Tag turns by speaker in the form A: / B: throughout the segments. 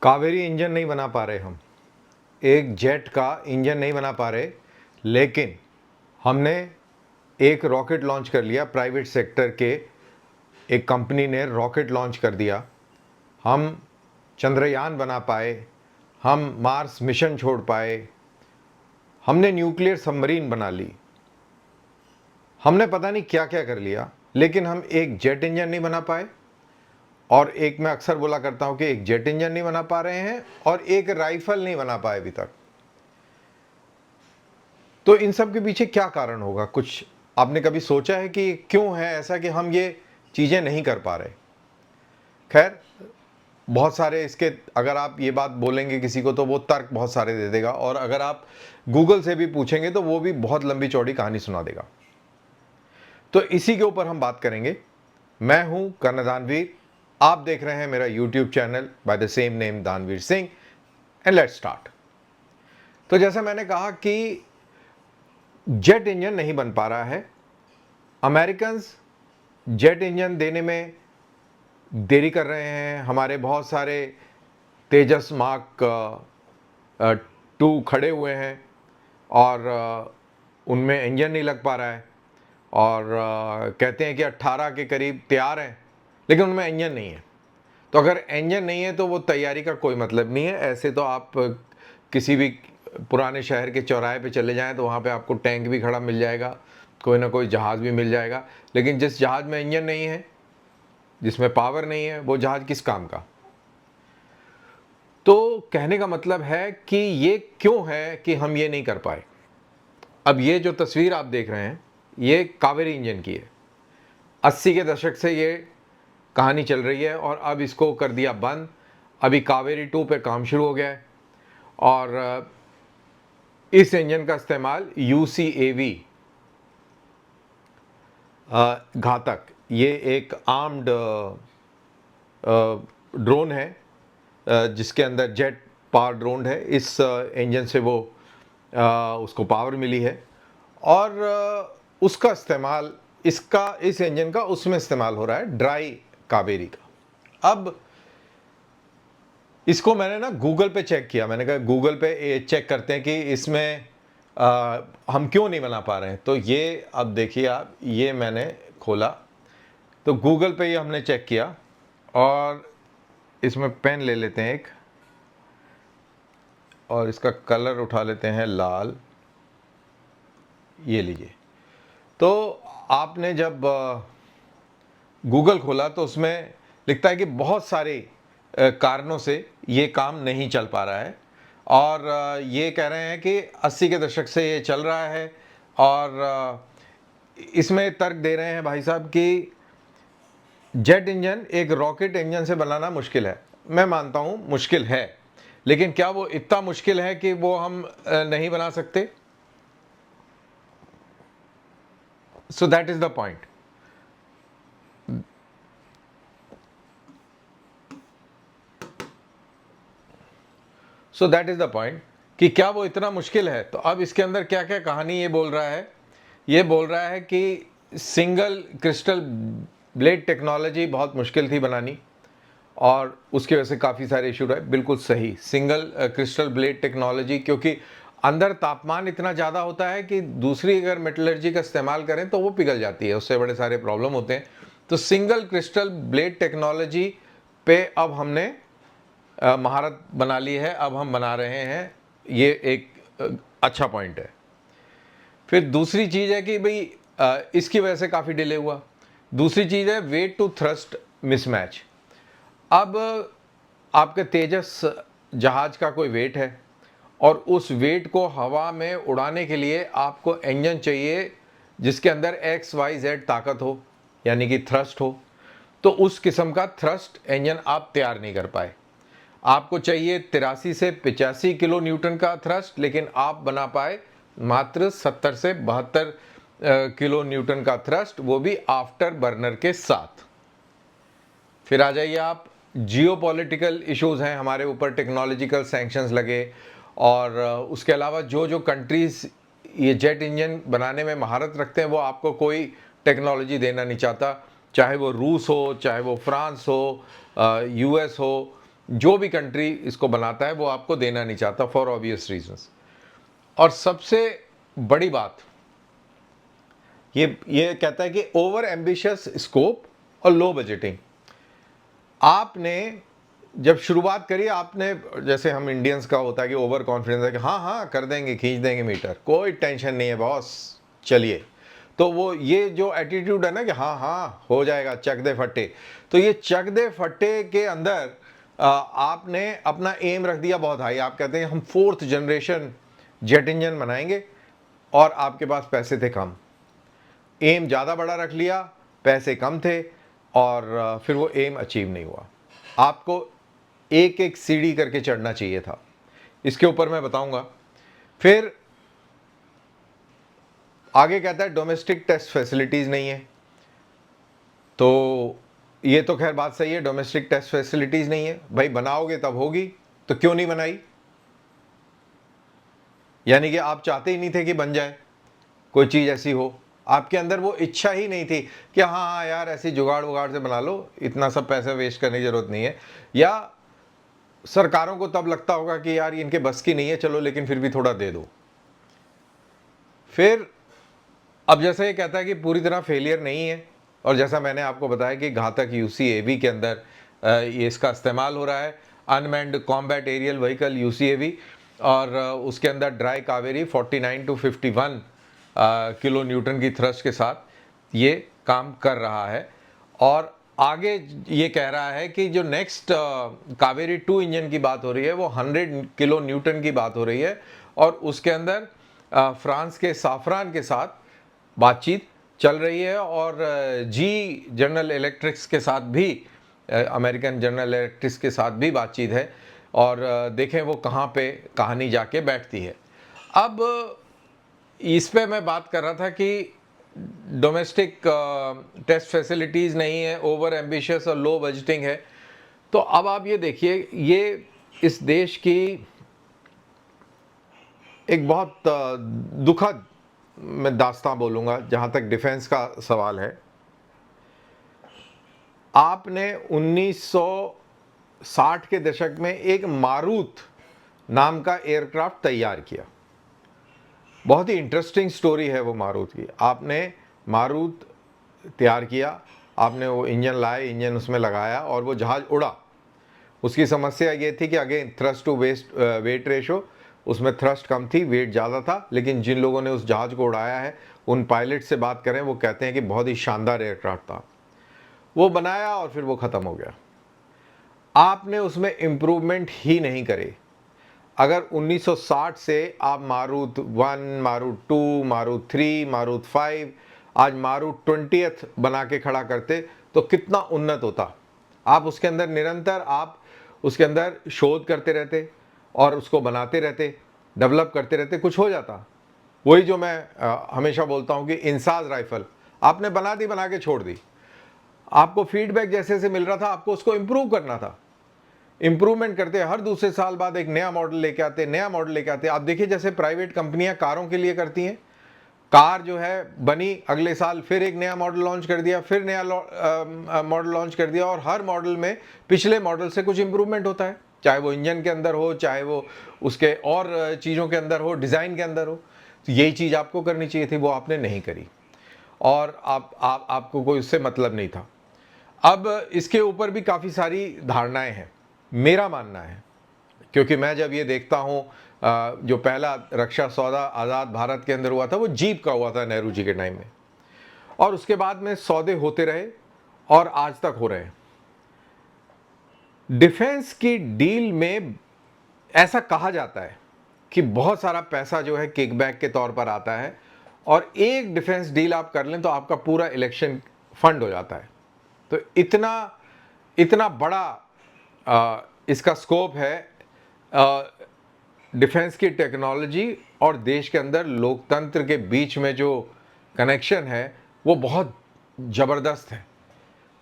A: Kaveri engine नहीं बना पा रहे हम, एक जेट का इंजन नहीं बना पा रहे, लेकिन हमने एक रॉकेट लॉन्च कर लिया। प्राइवेट सेक्टर के एक कंपनी ने रॉकेट लॉन्च कर दिया। हम चंद्रयान बना पाए, हम मार्स मिशन छोड़ पाए, हमने न्यूक्लियर सबमरीन बना ली, हमने पता नहीं क्या क्या कर लिया, लेकिन हम एक जेट इंजन नहीं बना पाए। और एक मैं अक्सर बोला करता हूं कि एक जेट इंजन नहीं बना पा रहे हैं और एक राइफल नहीं बना पाए अभी तक। तो इन सब के पीछे क्या कारण होगा? कुछ आपने कभी सोचा है कि क्यों है ऐसा कि हम ये चीजें नहीं कर पा रहे? खैर, बहुत सारे इसके, अगर आप ये बात बोलेंगे किसी को तो वो तर्क बहुत सारे दे देगा, और अगर आप गूगल से भी पूछेंगे तो वो भी बहुत लंबी चौड़ी कहानी सुना देगा। तो इसी के ऊपर हम बात करेंगे। मैं हूं कर्ण दानवीर, आप देख रहे हैं मेरा YouTube channel by the same name दानवीर सिंह, एंड लेट्स स्टार्ट। तो जैसा मैंने कहा कि जेट इंजन नहीं बन पा रहा है। अमेरिकन्स जेट इंजन देने में देरी कर रहे हैं। हमारे बहुत सारे तेजस मार्क 2 खड़े हुए हैं और उनमें इंजन नहीं लग पा रहा है, और कहते हैं कि 18 के करीब तैयार हैं, लेकिन उनमें इंजन नहीं है। तो अगर इंजन नहीं है तो वो तैयारी का कोई मतलब नहीं है। ऐसे तो आप किसी भी पुराने शहर के चौराहे पे चले जाएं तो वहाँ पे आपको टैंक भी खड़ा मिल जाएगा, कोई ना कोई जहाज़ भी मिल जाएगा, लेकिन जिस जहाज़ में इंजन नहीं है, जिसमें पावर नहीं है, वो जहाज़ किस काम का? तो कहने का मतलब है कि ये क्यों है कि हम ये नहीं कर पाए। अब ये जो तस्वीर आप देख रहे हैं, ये कावेरी इंजन की है। 80 के दशक से ये कहानी चल रही है और अब इसको कर दिया बंद। अभी कावेरी 2 पे काम शुरू हो गया है, और इस इंजन का इस्तेमाल UCAV घातक, ये एक आर्म्ड ड्रोन है जिसके अंदर जेट पावर ड्रोन है। इस इंजन से वो उसको पावर मिली है, और उसका इस्तेमाल, इस इंजन का उसमें इस्तेमाल हो रहा है, ड्राई कावेरी का। अब इसको मैंने ना गूगल पे चेक किया। मैंने कहा गूगल पे चेक करते हैं कि इसमें हम क्यों नहीं बना पा रहे हैं। तो ये अब देखिए आप, ये मैंने खोला तो गूगल पे ये हमने चेक किया, और इसमें पेन ले लेते हैं एक, और इसका कलर उठा लेते हैं लाल, ये लीजिए। तो आपने जब गूगल खोला तो उसमें लिखता है कि बहुत सारे कारणों से ये काम नहीं चल पा रहा है, और ये कह रहे हैं कि 80 के दशक से ये चल रहा है, और इसमें तर्क दे रहे हैं भाई साहब कि जेट इंजन एक रॉकेट इंजन से बनाना मुश्किल है। मैं मानता हूं मुश्किल है, लेकिन क्या वो इतना मुश्किल है कि वो हम नहीं बना सकते? So that is the point. So that is the point कि क्या वो इतना मुश्किल है? तो अब इसके अंदर क्या क्या कहानी ये बोल रहा है। ये बोल रहा है कि सिंगल क्रिस्टल ब्लेड टेक्नोलॉजी बहुत मुश्किल थी बनानी, और उसकी वजह से काफ़ी सारे इशू रहे। बिल्कुल सही, सिंगल क्रिस्टल ब्लेड टेक्नोलॉजी, क्योंकि अंदर तापमान इतना ज़्यादा होता है कि दूसरी अगर मेटलर्जी का इस्तेमाल करें तो वो पिघल जाती है, उससे बड़े सारे प्रॉब्लम होते हैं। तो सिंगल क्रिस्टल ब्लेड टेक्नोलॉजी पे अब हमने महारत बना ली है, अब हम बना रहे हैं। ये एक अच्छा पॉइंट है। फिर दूसरी चीज़ है कि भाई इसकी वजह से काफ़ी डिले हुआ। दूसरी चीज़ है वेट टू थ्रस्ट मिसमैच। अब आपके तेजस जहाज का कोई वेट है, और उस वेट को हवा में उड़ाने के लिए आपको इंजन चाहिए जिसके अंदर XYZ ताकत हो, यानी कि थ्रस्ट हो। तो उस किस्म का थ्रस्ट इंजन आप तैयार नहीं कर पाए। आपको चाहिए 83 से 85 किलो न्यूटन का थ्रस्ट, लेकिन आप बना पाए मात्र 70 से 72 किलो न्यूटन का थ्रस्ट, वो भी आफ्टर बर्नर के साथ। फिर आ जाइए आप, जियोपॉलिटिकल इश्यूज हैं हमारे ऊपर, टेक्नोलॉजिकल सैंक्शंस लगे, और उसके अलावा जो जो कंट्रीज़ ये जेट इंजन बनाने में महारत रखते हैं वो आपको कोई टेक्नोलॉजी देना नहीं चाहता, चाहे वो रूस हो, चाहे वो फ्रांस हो, US हो, जो भी कंट्री इसको बनाता है वो आपको देना नहीं चाहता फॉर ऑब्वियस रीजंस। और सबसे बड़ी बात ये कहता है कि ओवर एम्बिशियस स्कोप और लो बजटिंग। आपने जब शुरुआत करी, आपने, जैसे हम इंडियंस का होता है कि ओवर कॉन्फिडेंस है कि हाँ हाँ कर देंगे, खींच देंगे मीटर, कोई टेंशन नहीं है बॉस, चलिए। तो वो ये जो एटीट्यूड है ना कि हाँ हाँ हो जाएगा, चक दे फट्टे, तो ये चक दे फट्टे के अंदर आपने अपना एम रख दिया बहुत हाई। आप कहते हैं हम 4th जनरेशन जेट इंजन बनाएंगे, और आपके पास पैसे थे कम, एम ज़्यादा बड़ा रख लिया, पैसे कम थे, और फिर वो एम अचीव नहीं हुआ। आपको एक एक सीढ़ी करके चढ़ना चाहिए था। इसके ऊपर मैं बताऊंगा। फिर आगे कहता है डोमेस्टिक टेस्ट फैसिलिटीज़ नहीं है। तो ये तो खैर बात सही है, डोमेस्टिक टेस्ट फैसिलिटीज़ नहीं है, भाई बनाओगे तब होगी, तो क्यों नहीं बनाई? यानी कि आप चाहते ही नहीं थे कि बन जाए कोई चीज़ ऐसी हो, आपके अंदर वो इच्छा ही नहीं थी कि हाँ हाँ यार ऐसी जुगाड़ वुगाड़ से बना लो, इतना सब पैसा वेस्ट करने की ज़रूरत नहीं है। या सरकारों को तब लगता होगा कि यार इनके बस की नहीं है, चलो लेकिन फिर भी थोड़ा दे दो। फिर अब जैसा ये कहता है कि पूरी तरह फेलियर नहीं है, और जैसा मैंने आपको बताया कि घातक UCAV के अंदर ये इसका इस्तेमाल हो रहा है, unmanned combat aerial vehicle UCAV, और उसके अंदर dry Kaveri 49 to 51 kilo newton की थ्रस्ट के साथ ये काम कर रहा है। और आगे ये कह रहा है कि जो नेक्स्ट कावेरी 2 इंजन की बात हो रही है वो 100 किलो न्यूटन की बात हो रही है, और उसके अंदर फ्रांस के साफरान के साथ बातचीत चल रही है, और जी जनरल इलेक्ट्रिक्स के साथ भी, अमेरिकन जनरल इलेक्ट्रिक्स के साथ भी बातचीत है, और देखें वो कहाँ पे कहानी जाके बैठती है। अब इस पे मैं बात कर रहा था कि डोमेस्टिक टेस्ट फैसिलिटीज़ नहीं है, ओवर एम्बिशियस और लो बजटिंग है। तो अब आप ये देखिए, ये इस देश की एक बहुत दुखद, मैं दास्तां बोलूँगा जहाँ तक डिफेंस का सवाल है। आपने 1960 के दशक में एक मारूत नाम का एयरक्राफ्ट तैयार किया। बहुत ही इंटरेस्टिंग स्टोरी है वो मारूत की। आपने मारूत तैयार किया, आपने वो इंजन लाए, इंजन उसमें लगाया और वो जहाज़ उड़ा। उसकी समस्या ये थी कि again thrust to weight ratio, उसमें थ्रस्ट कम थी, वेट ज़्यादा था। लेकिन जिन लोगों ने उस जहाज़ को उड़ाया है, उन पायलट से बात करें, वो कहते हैं कि बहुत ही शानदार एयरक्राफ्ट था। वो बनाया और फिर वो ख़त्म हो गया। आपने उसमें इम्प्रूवमेंट ही नहीं करे। अगर 1960 से आप मारूत 1, मारूत 2, मारूत 3, मारूत 5, आज मारूत 20th बना के खड़ा करते तो कितना उन्नत होता। आप उसके अंदर निरंतर आप उसके अंदर शोध करते रहते और उसको बनाते रहते, डेवलप करते रहते, कुछ हो जाता। वही जो मैं हमेशा बोलता हूँ कि इंसास राइफल आपने बना दी, बना के छोड़ दी। आपको फीडबैक जैसे जैसे मिल रहा था, आपको उसको इम्प्रूव करना था। इम्प्रूवमेंट करते, हर दूसरे साल बाद एक नया मॉडल लेके आते, नया मॉडल लेके आते। आप देखिए जैसे प्राइवेट कंपनियां कारों के लिए करती हैं, कार जो है बनी, अगले साल फिर एक नया मॉडल लॉन्च कर दिया, फिर नया मॉडल लॉन्च कर दिया, और हर मॉडल में पिछले मॉडल से कुछ इम्प्रूवमेंट होता है, चाहे वो इंजन के अंदर हो, चाहे वो उसके और चीज़ों के अंदर हो, डिज़ाइन के अंदर हो। तो यही चीज़ आपको करनी चाहिए थी, वो आपने नहीं करी, और आपको कोई उससे मतलब नहीं था। अब इसके ऊपर भी काफ़ी सारी धारणाएं हैं, मेरा मानना है, क्योंकि मैं जब ये देखता हूँ, जो पहला रक्षा सौदा आज़ाद भारत के अंदर हुआ था वो जीप का हुआ था नेहरू जी के टाइम में, और उसके बाद में सौदे होते रहे और आज तक हो रहे हैं। डिफेंस की डील में ऐसा कहा जाता है कि बहुत सारा पैसा जो है किकबैक के तौर पर आता है, और एक डिफेंस डील आप कर लें तो आपका पूरा इलेक्शन फंड हो जाता है। तो इतना बड़ा इसका स्कोप है डिफेंस की टेक्नोलॉजी और देश के अंदर लोकतंत्र के बीच में जो कनेक्शन है वो बहुत ज़बरदस्त है।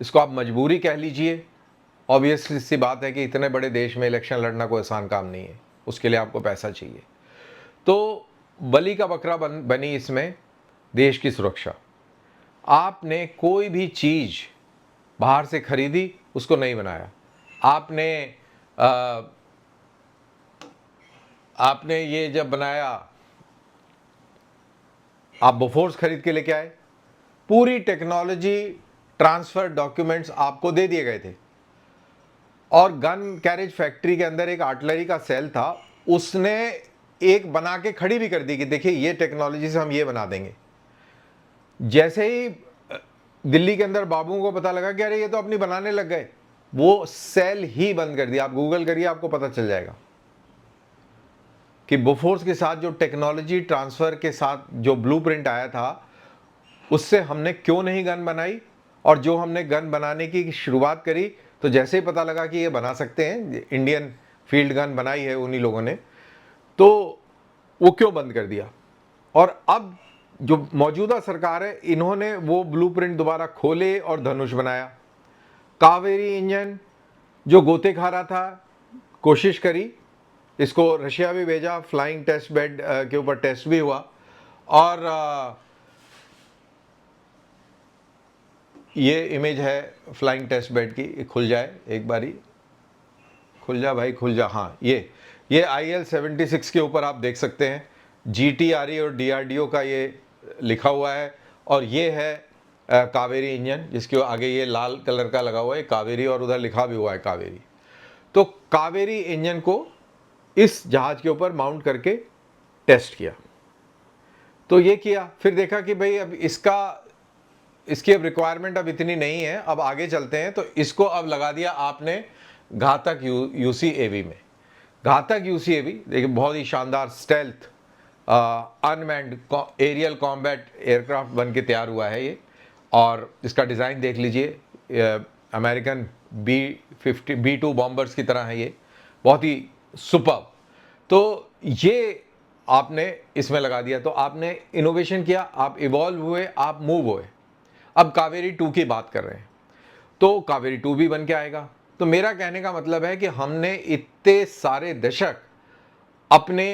A: इसको आप मजबूरी कह लीजिए। ऑब्वियसली सी बात है कि इतने बड़े देश में इलेक्शन लड़ना कोई आसान काम नहीं है, उसके लिए आपको पैसा चाहिए। तो बलि का बकरा बनी इसमें देश की सुरक्षा। आपने कोई भी चीज़ बाहर से खरीदी, उसको नहीं बनाया। आपने आपने ये जब बनाया, आप बोफोर्स खरीद के लेके आए, पूरी टेक्नोलॉजी ट्रांसफर डॉक्यूमेंट्स आपको दे दिए गए थे, और गन कैरेज फैक्ट्री के अंदर एक आर्टिलरी का सेल था, उसने एक बना के खड़ी भी कर दी कि देखिए ये टेक्नोलॉजी से हम ये बना देंगे। जैसे ही दिल्ली के अंदर बाबुओं को पता लगा कि अरे ये तो अपनी बनाने लग गए, वो सेल ही बंद कर दिया। आप गूगल करिए, आपको पता चल जाएगा कि बोफोर्स के साथ जो टेक्नोलॉजी ट्रांसफर के साथ जो ब्लूप्रिंट आया था, उससे हमने क्यों नहीं गन बनाई। और जो हमने गन बनाने की शुरुआत करी, तो जैसे ही पता लगा कि ये बना सकते हैं, इंडियन फील्ड गन बनाई है उन्हीं लोगों ने, तो वो क्यों बंद कर दिया। और अब जो मौजूदा सरकार है, इन्होंने वो ब्लूप्रिंट दोबारा खोले और धनुष बनाया। कावेरी इंजन जो गोते खा रहा था, कोशिश करी, इसको रशिया भी भेजा, फ्लाइंग टेस्ट बेड के ऊपर टेस्ट भी हुआ। और ये इमेज है फ्लाइंग टेस्ट बेड की, खुल जाए एक बारी, खुल जा भाई खुल जा। हाँ, ये IL-76 के ऊपर आप देख सकते हैं, GTRE और DRDO का ये लिखा हुआ है। और ये है कावेरी इंजन, जिसके आगे ये लाल कलर का लगा हुआ है कावेरी, और उधर लिखा भी हुआ है कावेरी। तो कावेरी इंजन को इस जहाज के ऊपर माउंट करके टेस्ट किया। तो ये किया, फिर देखा कि भाई अब इसकी अब रिक्वायरमेंट अब इतनी नहीं है, अब आगे चलते हैं। तो इसको अब लगा दिया आपने घातक UCAV में। घातक UCAV देखिए, बहुत ही शानदार stealth unmanned aerial combat aircraft बन के तैयार हुआ है ये। और इसका डिज़ाइन देख लीजिए, अमेरिकन B-2 बॉम्बर्स की तरह है ये, बहुत ही सुपर्ब। तो ये आपने इसमें लगा दिया, तो आपने इनोवेशन किया, आप इवॉल्व हुए, आप मूव हुए। अब कावेरी 2 की बात कर रहे हैं, तो कावेरी 2 भी बन के आएगा। तो मेरा कहने का मतलब है कि हमने इतने सारे दशक अपने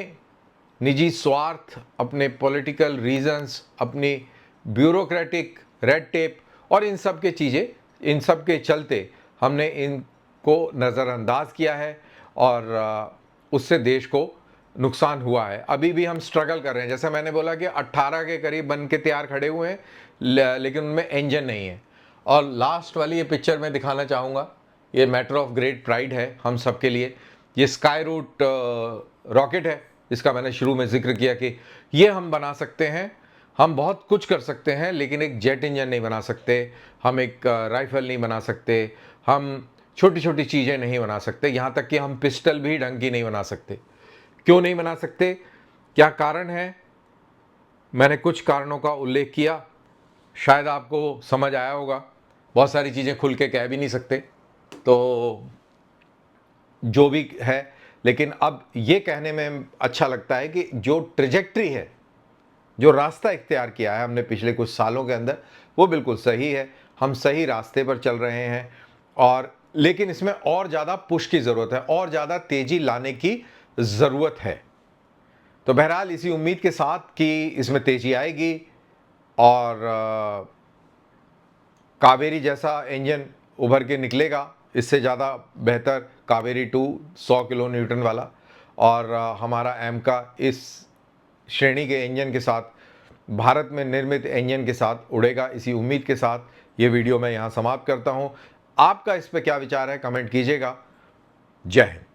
A: निजी स्वार्थ, अपने पॉलिटिकल रीजंस, अपनी ब्यूरोक्रेटिक रेड टेप और इन सब के चीज़ें, इन सब के चलते हमने इनको नज़रअंदाज किया है, और उससे देश को नुकसान हुआ है। अभी भी हम स्ट्रगल कर रहे हैं। जैसे मैंने बोला कि 18 के करीब बन के तैयार खड़े हुए हैं, लेकिन उनमें इंजन नहीं है। और लास्ट वाली ये पिक्चर मैं दिखाना चाहूँगा, ये मैटर ऑफ ग्रेट प्राइड है हम सब के लिए। ये स्काई रूट रॉकेट है, जिसका मैंने शुरू में जिक्र किया कि ये हम बना सकते हैं, हम बहुत कुछ कर सकते हैं, लेकिन एक जेट इंजन नहीं बना सकते, हम एक राइफल नहीं बना सकते, हम छोटी छोटी चीज़ें नहीं बना सकते, यहाँ तक कि हम पिस्टल भी ढंग की नहीं बना सकते। क्यों नहीं बना सकते, क्या कारण है, मैंने कुछ कारणों का उल्लेख किया, शायद आपको समझ आया होगा। बहुत सारी चीज़ें खुल के कह भी नहीं सकते, तो जो भी है, लेकिन अब ये कहने में अच्छा लगता है कि जो ट्रेजेक्ट्री है, जो रास्ता इख्तियार किया है हमने पिछले कुछ सालों के अंदर, वो बिल्कुल सही है। हम सही रास्ते पर चल रहे हैं, और लेकिन इसमें और ज़्यादा पुश की ज़रूरत है, और ज़्यादा तेज़ी लाने की ज़रूरत है। तो बहरहाल इसी उम्मीद के साथ कि इसमें तेज़ी आएगी, और कावेरी जैसा इंजन उभर के निकलेगा, इससे ज़्यादा बेहतर कावेरी 2 100 किलो न्यूटन वाला, और हमारा एमका इस श्रेणी के इंजन के साथ, भारत में निर्मित इंजन के साथ उड़ेगा। इसी उम्मीद के साथ ये वीडियो मैं यहाँ समाप्त करता हूँ। आपका इस पर क्या विचार है, कमेंट कीजिएगा। जय हिंद।